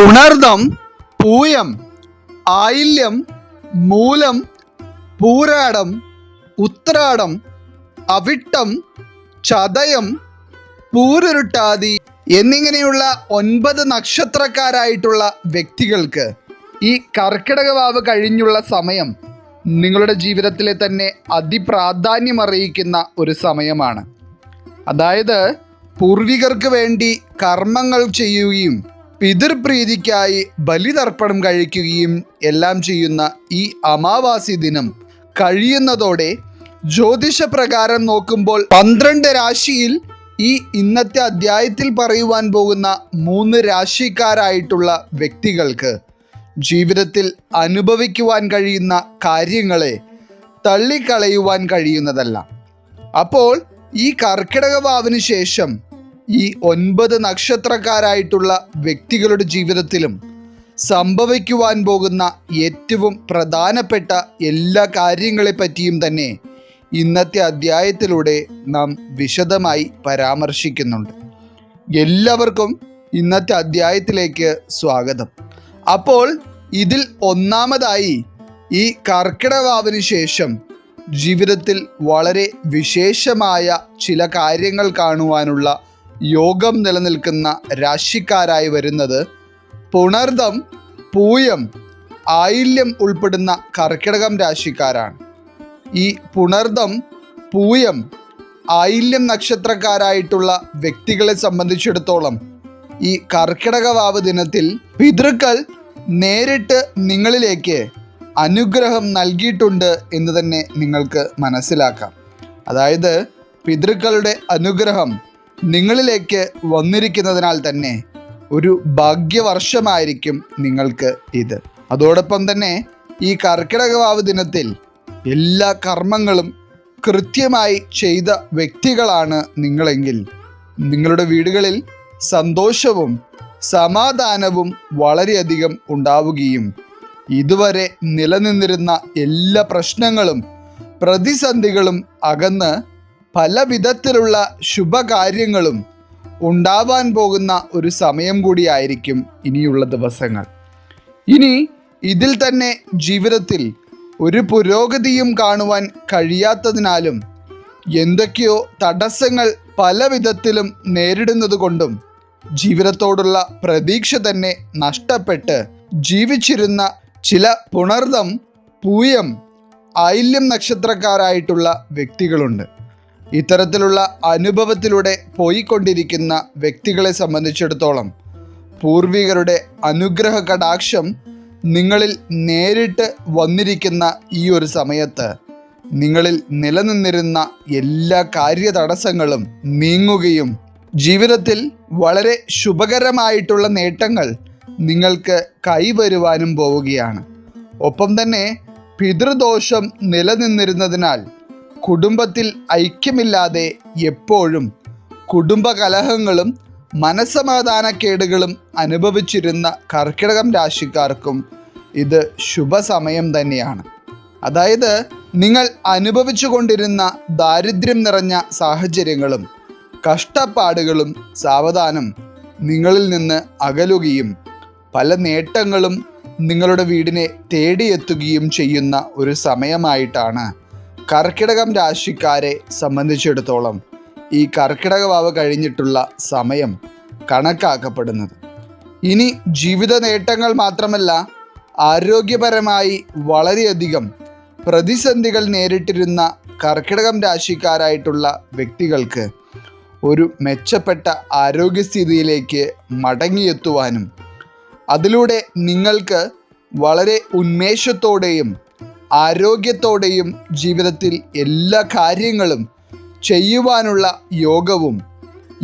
പുണർദം, പൂയം, ആയില്യം, മൂലം, പൂരാടം, ഉത്രാടം, അവിട്ടം, ചതയം, പൂരുരുട്ടാതി എന്നിങ്ങനെയുള്ള 9 നക്ഷത്രക്കാരായിട്ടുള്ള വ്യക്തികൾക്ക് ഈ കർക്കിടക വാവ് കഴിഞ്ഞുള്ള സമയം നിങ്ങളുടെ ജീവിതത്തിലെ തന്നെ അതിപ്രാധാന്യമറിയിക്കുന്ന ഒരു സമയമാണ്. അതായത് പൂർവികർക്ക് വേണ്ടി കർമ്മങ്ങൾ ചെയ്യുകയും പിതൃപ്രീതിക്കായി ബലിതർപ്പണം കഴിക്കുകയും എല്ലാം ചെയ്യുന്ന ഈ അമാവാസി ദിനം കഴിയുന്നതോടെ ജ്യോതിഷപ്രകാരം നോക്കുമ്പോൾ 12 രാശിയിൽ ഈ ഇന്നത്തെ അധ്യായത്തിൽ പറയുവാൻ പോകുന്ന 3 രാശിക്കാരായിട്ടുള്ള വ്യക്തികൾക്ക് ജീവിതത്തിൽ അനുഭവിക്കുവാൻ കഴിയുന്ന കാര്യങ്ങളെ തള്ളിക്കളയുവാൻ കഴിയുന്നതല്ല. അപ്പോൾ ഈ കർക്കിടക വാവിന് ശേഷം ഈ 9 നക്ഷത്രക്കാരായിട്ടുള്ള വ്യക്തികളുടെ ജീവിതത്തിലും സംഭവിക്കുവാൻ പോകുന്ന ഏറ്റവും പ്രധാനപ്പെട്ട എല്ലാ കാര്യങ്ങളെ പറ്റിയും തന്നെ ഇന്നത്തെ അധ്യായത്തിലൂടെ നാം വിശദമായി പരാമർശിക്കുന്നുണ്ട്. എല്ലാവർക്കും ഇന്നത്തെ അധ്യായത്തിലേക്ക് സ്വാഗതം. അപ്പോൾ ഇതിൽ ഒന്നാമതായി ഈ കർക്കിടക വാവിന് ശേഷം ജീവിതത്തിൽ വളരെ വിശേഷമായ ചില കാര്യങ്ങൾ കാണുവാനുള്ള യോഗം നിലനിൽക്കുന്ന രാശിക്കാരായി വരുന്നത് പുണർദം, പൂയം, ആയില്യം ഉൾപ്പെടുന്ന കർക്കിടകം രാശിക്കാരാണ്. ഈ പുണർദം, പൂയം, ആയില്യം നക്ഷത്രക്കാരായിട്ടുള്ള വ്യക്തികളെ സംബന്ധിച്ചിടത്തോളം ഈ കർക്കിടക വാവ് ദിനത്തിൽ പിതൃക്കൾ നേരിട്ട് നിങ്ങളിലേക്ക് അനുഗ്രഹം നൽകിയിട്ടുണ്ട് എന്ന് തന്നെ നിങ്ങൾക്ക് മനസ്സിലാക്കാം. അതായത് പിതൃക്കളുടെ അനുഗ്രഹം നിങ്ങളിലേക്ക് വന്നിരിക്കുന്നതിനാൽ തന്നെ ഒരു ഭാഗ്യവർഷമായിരിക്കും നിങ്ങൾക്ക് ഇത്. അതോടൊപ്പം തന്നെ ഈ കർക്കിടക വാവ് ദിനത്തിൽ എല്ലാ കർമ്മങ്ങളും കൃത്യമായി ചെയ്ത വ്യക്തികളാണ് നിങ്ങളെങ്കിൽ നിങ്ങളുടെ വീടുകളിൽ സന്തോഷവും സമാധാനവും വളരെയധികം ഉണ്ടാവുകയും ഇതുവരെ നിലനിന്നിരുന്ന എല്ലാ പ്രശ്നങ്ങളും പ്രതിസന്ധികളും അകന്ന് പല വിധത്തിലുള്ള ശുഭകാര്യങ്ങളും ഉണ്ടാവാൻ പോകുന്ന ഒരു സമയം കൂടിയായിരിക്കും ഇനിയുള്ള ദിവസങ്ങൾ. ഇനി ഇതിൽ തന്നെ ജീവിതത്തിൽ ഒരു പുരോഗതിയും കാണുവാൻ കഴിയാത്തതിനാലും എന്തൊക്കെയോ തടസ്സങ്ങൾ പല വിധത്തിലും നേരിടുന്നത് കൊണ്ടും ജീവിതത്തോടുള്ള പ്രതീക്ഷ തന്നെ നഷ്ടപ്പെട്ട് ജീവിച്ചിരുന്ന ചില പുണർദം, പൂയം, ആയില്യം നക്ഷത്രക്കാരായിട്ടുള്ള വ്യക്തികളുണ്ട്. ഇത്തരത്തിലുള്ള അനുഭവത്തിലൂടെ പോയിക്കൊണ്ടിരിക്കുന്ന വ്യക്തികളെ സംബന്ധിച്ചിടത്തോളം പൂർവികരുടെ അനുഗ്രഹ കടാക്ഷം നിങ്ങളിൽ നേരിട്ട് വന്നിരിക്കുന്ന ഈ ഒരു സമയത്ത് നിങ്ങളിൽ നിലനിന്നിരുന്ന എല്ലാ കാര്യതടസ്സങ്ങളും നീങ്ങുകയും ജീവിതത്തിൽ വളരെ ശുഭകരമായിട്ടുള്ള നേട്ടങ്ങൾ നിങ്ങൾക്ക് കൈവരുവാനും പോവുകയാണ്. ഒപ്പം തന്നെ പിതൃദോഷം നിലനിന്നിരുന്നതിനാൽ കുടുംബത്തിൽ ഐക്യമില്ലാതെ എപ്പോഴും കുടുംബകലഹങ്ങളും മനസ്സമാധാനക്കേടുകളും അനുഭവിച്ചിരുന്ന കർക്കിടകം രാശിക്കാർക്കും ഇത് ശുഭസമയം തന്നെയാണ്. അതായത് നിങ്ങൾ അനുഭവിച്ചു കൊണ്ടിരുന്ന ദാരിദ്ര്യം നിറഞ്ഞ സാഹചര്യങ്ങളും കഷ്ടപ്പാടുകളും സാവധാനം നിങ്ങളിൽ നിന്ന് അകലുകയും പല നേട്ടങ്ങളും നിങ്ങളുടെ വീടിനെ തേടിയെത്തുകയും ചെയ്യുന്ന ഒരു സമയമായിട്ടാണ് കർക്കിടകം രാശിക്കാരെ സംബന്ധിച്ചിടത്തോളം ഈ കർക്കിടക വാവ് കഴിഞ്ഞിട്ടുള്ള സമയം കണക്കാക്കപ്പെടുന്നത്. ഇനി ജീവിത നേട്ടങ്ങൾ മാത്രമല്ല, ആരോഗ്യപരമായി വളരെയധികം പ്രതിസന്ധികൾ നേരിട്ടിരുന്ന കർക്കിടകം രാശിക്കാരായിട്ടുള്ള വ്യക്തികൾക്ക് ഒരു മെച്ചപ്പെട്ട ആരോഗ്യസ്ഥിതിയിലേക്ക് മടങ്ങിയെത്തുവാനും അതിലൂടെ നിങ്ങൾക്ക് വളരെ ഉന്മേഷത്തോടെയും ആരോഗ്യത്തോടെയും ജീവിതത്തിൽ എല്ലാ കാര്യങ്ങളും ചെയ്യുവാനുള്ള യോഗവും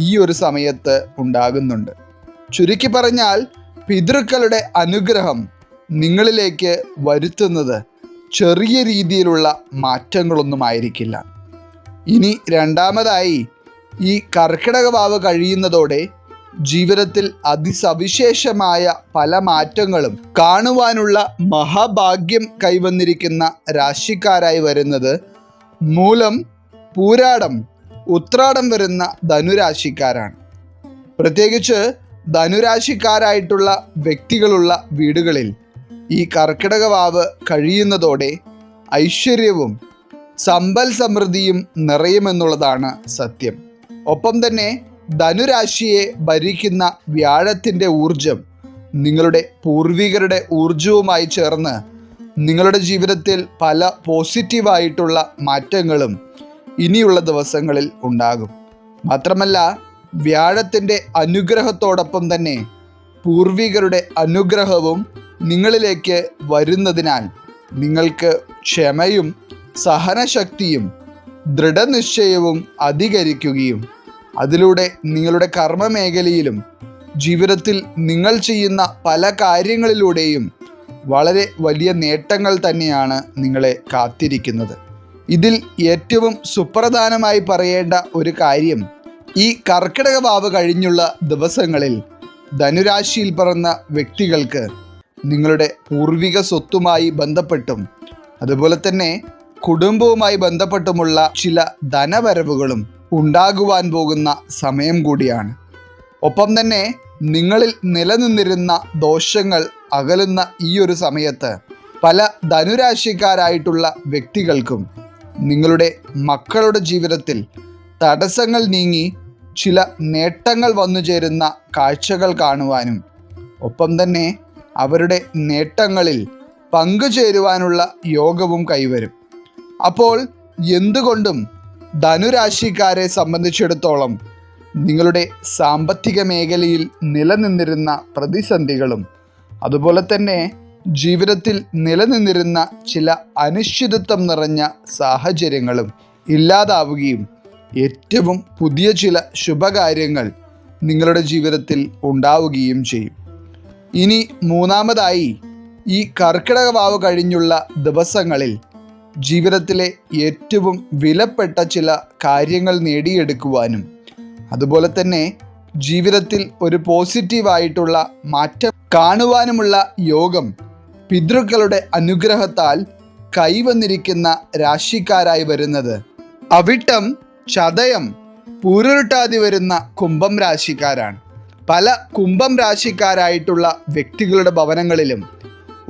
ഈ ഒരു സമയത്ത് ഉണ്ടാകുന്നുണ്ട്. ചുരുക്കി പറഞ്ഞാൽ പിതൃക്കളുടെ അനുഗ്രഹം നിങ്ങളിലേക്ക് വരുത്തുന്നത് ചെറിയ രീതിയിലുള്ള മാറ്റങ്ങളൊന്നുമായിരിക്കില്ല. ഇനി രണ്ടാമതായി ഈ കർക്കിടക വാവ് കഴിയുന്നതോടെ ജീവിതത്തിൽ അതിസവിശേഷമായ പല മാറ്റങ്ങളും കാണുവാനുള്ള മഹാഭാഗ്യം കൈവന്നിരിക്കുന്ന രാശിക്കാരായി വരുന്നത് മൂലം, പൂരാടം, ഉത്രാടം വരുന്ന ധനുരാശിക്കാരാണ്. പ്രത്യേകിച്ച് ധനുരാശിക്കാരായിട്ടുള്ള വ്യക്തികളുള്ള വീടുകളിൽ ഈ കർക്കിടക വാവ് കഴിയുന്നതോടെ ഐശ്വര്യവും സമ്പൽ സമൃദ്ധിയും നിറയുമെന്നുള്ളതാണ് സത്യം. ഒപ്പം തന്നെ ധനുരാശിയെ ഭരിക്കുന്ന വ്യാഴത്തിൻ്റെ ഊർജം നിങ്ങളുടെ പൂർവികരുടെ ഊർജവുമായി ചേർന്ന് നിങ്ങളുടെ ജീവിതത്തിൽ പല പോസിറ്റീവായിട്ടുള്ള മാറ്റങ്ങളും ഇനിയുള്ള ദിവസങ്ങളിൽ ഉണ്ടാകും. മാത്രമല്ല, വ്യാഴത്തിൻ്റെ അനുഗ്രഹത്തോടൊപ്പം തന്നെ പൂർവികരുടെ അനുഗ്രഹവും നിങ്ങളിലേക്ക് വരുന്നതിനാൽ നിങ്ങൾക്ക് ക്ഷമയും സഹനശക്തിയും ദൃഢനിശ്ചയവും അധികരിക്കുകയും അതിലൂടെ നിങ്ങളുടെ കർമ്മമേഖലയിലും ജീവിതത്തിൽ നിങ്ങൾ ചെയ്യുന്ന പല കാര്യങ്ങളിലൂടെയും വളരെ വലിയ നേട്ടങ്ങൾ തന്നെയാണ് നിങ്ങളെ കാത്തിരിക്കുന്നത്. ഇതിൽ ഏറ്റവും സുപ്രധാനമായി പറയേണ്ട ഒരു കാര്യം, ഈ കർക്കിടക വാവ് കഴിഞ്ഞുള്ള ദിവസങ്ങളിൽ ധനുരാശിയിൽ പിറന്ന വ്യക്തികൾക്ക് നിങ്ങളുടെ പൂർവിക സ്വത്തുമായി ബന്ധപ്പെട്ടും അതുപോലെ തന്നെ കുടുംബവുമായി ബന്ധപ്പെട്ടുമുള്ള ചില ധനവരവുകളും ഉണ്ടാകുവാൻ പോകുന്ന സമയം കൂടിയാണ്. ഒപ്പം തന്നെ നിങ്ങളിൽ നിലനിന്നിരുന്ന ദോഷങ്ങൾ അകലുന്ന ഈ ഒരു സമയത്ത് പല ധനുരാശിക്കാരായിട്ടുള്ള വ്യക്തികൾക്കും നിങ്ങളുടെ മക്കളുടെ ജീവിതത്തിൽ തടസ്സങ്ങൾ നീങ്ങി ചില നേട്ടങ്ങൾ വന്നു ചേരുന്ന കാഴ്ചകൾ കാണുവാനും ഒപ്പം തന്നെ അവരുടെ നേട്ടങ്ങളിൽ പങ്കുചേരുവാനുള്ള യോഗവും കൈവരും. അപ്പോൾ എന്തുകൊണ്ടും ധനുരാശിക്കാരെ സംബന്ധിച്ചിടത്തോളം നിങ്ങളുടെ സാമ്പത്തിക മേഖലയിൽ നിലനിന്നിരുന്ന പ്രതിസന്ധികളും അതുപോലെ തന്നെ ജീവിതത്തിൽ നിലനിന്നിരുന്ന ചില അനിശ്ചിതത്വം നിറഞ്ഞ സാഹചര്യങ്ങളും ഇല്ലാതാവുകയും ഏറ്റവും പുതിയ ചില ശുഭകാര്യങ്ങൾ നിങ്ങളുടെ ജീവിതത്തിൽ ഉണ്ടാവുകയും ചെയ്യും. ഇനി മൂന്നാമതായി, ഈ കർക്കിടക വാവ് കഴിഞ്ഞുള്ള ദിവസങ്ങളിൽ ജീവിതത്തിലെ ഏറ്റവും വിലപ്പെട്ട ചില കാര്യങ്ങൾ നേടിയെടുക്കുവാനും അതുപോലെ തന്നെ ജീവിതത്തിൽ ഒരു പോസിറ്റീവായിട്ടുള്ള മാറ്റം കാണുവാനുമുള്ള യോഗം പിതൃക്കളുടെ അനുഗ്രഹത്താൽ കൈവന്നിരിക്കുന്ന രാശിക്കാരായി വരുന്നത് അവിട്ടം, ചതയം, പൂരുരുട്ടാതി വരുന്ന കുംഭം രാശിക്കാരാണ്. പല കുംഭം രാശിക്കാരായിട്ടുള്ള വ്യക്തികളുടെ ഭവനങ്ങളിലും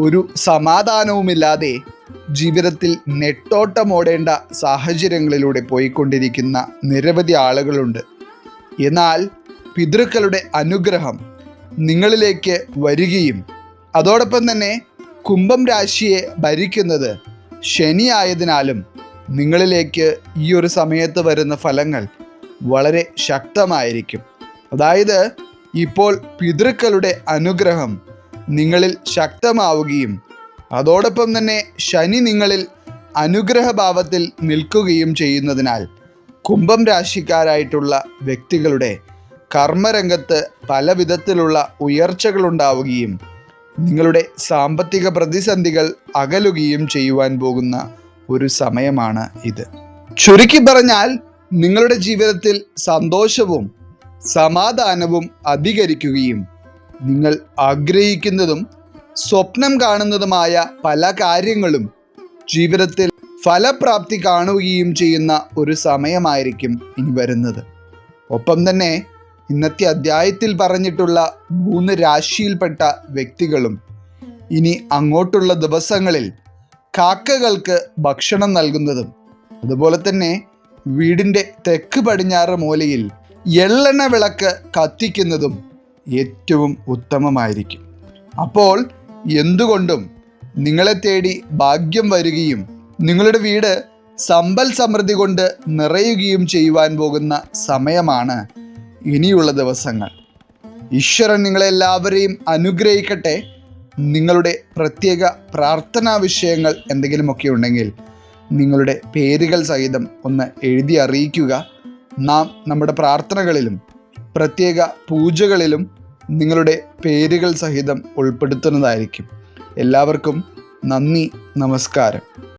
ഒരു സമാധാനവുമില്ലാതെ ജീവിതത്തിൽ നെട്ടോട്ടമോടേണ്ട സാഹചര്യങ്ങളിലൂടെ പോയിക്കൊണ്ടിരിക്കുന്ന നിരവധി ആളുകളുണ്ട്. എന്നാൽ പിതൃക്കളുടെ അനുഗ്രഹം നിങ്ങളിലേക്ക് വരികയും അതോടൊപ്പം തന്നെ കുംഭം രാശിയെ ഭരിക്കുന്നത് ശനിയായതിനാലും നിങ്ങളിലേക്ക് ഈ ഒരു സമയത്ത് വരുന്ന ഫലങ്ങൾ വളരെ ശക്തമായിരിക്കും. അതായത് ഇപ്പോൾ പിതൃക്കളുടെ അനുഗ്രഹം നിങ്ങളിൽ ശക്തമാവുകയും അതോടൊപ്പം തന്നെ ശനി നിങ്ങളിൽ അനുഗ്രഹഭാവത്തിൽ നിൽക്കുകയും ചെയ്യുന്നതിനാൽ കുംഭം രാശിക്കാരായിട്ടുള്ള വ്യക്തികളുടെ കർമ്മരംഗത്ത് പല വിധത്തിലുള്ള ഉയർച്ചകളുണ്ടാവുകയും നിങ്ങളുടെ സാമ്പത്തിക പ്രതിസന്ധികൾ അകലുകയും ചെയ്യുവാൻ പോകുന്ന ഒരു സമയമാണ് ഇത്. ചുരുക്കി പറഞ്ഞാൽ നിങ്ങളുടെ ജീവിതത്തിൽ സന്തോഷവും സമാധാനവും അധികരിക്കുകയും നിങ്ങൾ ആഗ്രഹിക്കുന്നതും സ്വപ്നം കാണുന്നതുമായ പല കാര്യങ്ങളും ജീവിതത്തിൽ ഫലപ്രാപ്തി കാണുകയും ചെയ്യുന്ന ഒരു സമയമായിരിക്കും ഇനി വരുന്നത്. ഒപ്പം തന്നെ ഇന്നത്തെ അധ്യായത്തിൽ പറഞ്ഞിട്ടുള്ള 3 രാശിയിൽപ്പെട്ട വ്യക്തികളും ഇനി അങ്ങോട്ടുള്ള ദിവസങ്ങളിൽ കാക്കകൾക്ക് ഭക്ഷണം നൽകുന്നതും അതുപോലെ തന്നെ വീടിൻ്റെ തെക്ക് പടിഞ്ഞാറ് മൂലയിൽ എള്ളെണ്ണ വിളക്ക് കത്തിക്കുന്നതും ഏറ്റവും ഉത്തമമായിരിക്കും. അപ്പോൾ എന്തുകൊണ്ടും നിങ്ങളെ തേടി ഭാഗ്യം വരികയും നിങ്ങളുടെ വീട് സമ്പൽ സമൃദ്ധി കൊണ്ട് നിറയുകയും ചെയ്യുവാൻ പോകുന്ന സമയമാണ് ഇനിയുള്ള ദിവസങ്ങൾ. ഈശ്വരൻ നിങ്ങളെല്ലാവരെയും അനുഗ്രഹിക്കട്ടെ. നിങ്ങളുടെ പ്രത്യേക പ്രാർത്ഥനാ വിഷയങ്ങൾ എന്തെങ്കിലുമൊക്കെ ഉണ്ടെങ്കിൽ നിങ്ങളുടെ പേരുകൾ സഹിതം ഒന്ന് എഴുതി അറിയിക്കുക. നാം നമ്മുടെ പ്രാർത്ഥനകളിലും പ്രത്യേക പൂജകളിലും നിങ്ങളുടെ പേരുകൾ സഹിതം ഉൾപ്പെടുത്തുന്നതായിരിക്കും. എല്ലാവർക്കും നന്ദി, നമസ്കാരം.